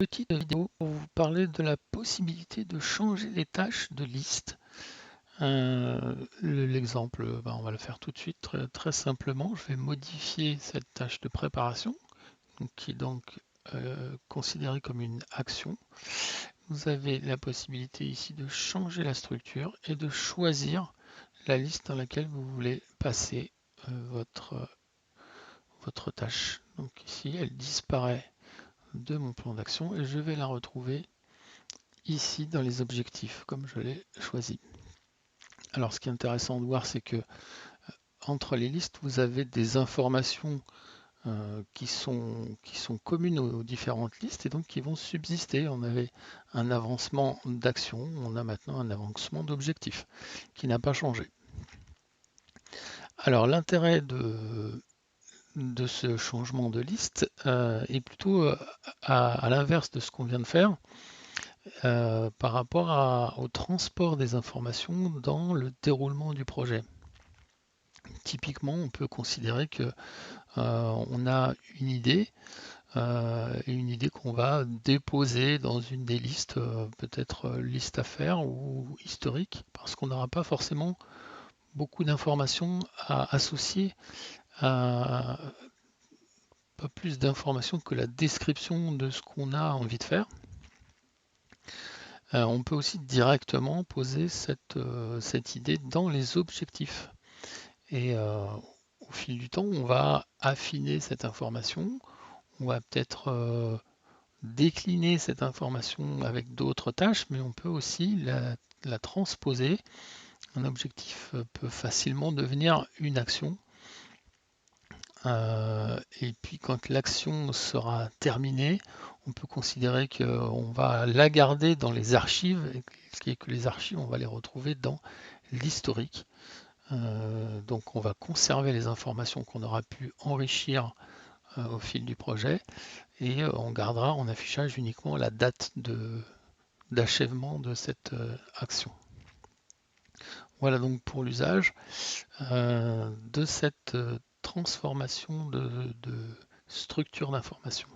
Petite vidéo pour vous parler de la possibilité de changer les tâches de liste. L'exemple, on va le faire tout de suite très simplement. Je vais modifier cette tâche de préparation, qui est donc considérée comme une action. Vous avez la possibilité ici de changer la structure et de choisir la liste dans laquelle vous voulez passer votre tâche. Donc ici, elle disparaît de mon plan d'action et je vais la retrouver ici dans les objectifs comme je l'ai choisi. Alors ce qui est intéressant de voir, c'est que entre les listes vous avez des informations qui sont communes aux différentes listes et donc qui vont subsister. On avait un avancement d'action, on a maintenant un avancement d'objectif qui n'a pas changé. Alors l'intérêt de ce changement de liste est plutôt à l'inverse de ce qu'on vient de faire. Par rapport au transport des informations dans le déroulement du projet. Typiquement, on peut considérer que on a une idée qu'on va déposer dans une des listes, peut-être liste à faire ou historique, parce qu'on n'aura pas forcément beaucoup d'informations à associer, pas plus d'informations que la description de ce qu'on a envie de faire. On peut aussi directement poser cette idée dans les objectifs. Et au fil du temps, on va affiner cette information, on va peut-être décliner cette information avec d'autres tâches, mais on peut aussi la transposer. Un objectif peut facilement devenir une action. Et puis quand l'action sera terminée, on peut considérer qu'on va la garder dans les archives, et que les archives, on va les retrouver dans l'historique. Donc on va conserver les informations qu'on aura pu enrichir au fil du projet et on gardera en affichage uniquement la date d'achèvement de cette action. Voilà donc pour l'usage de cette transformation de structure d'information.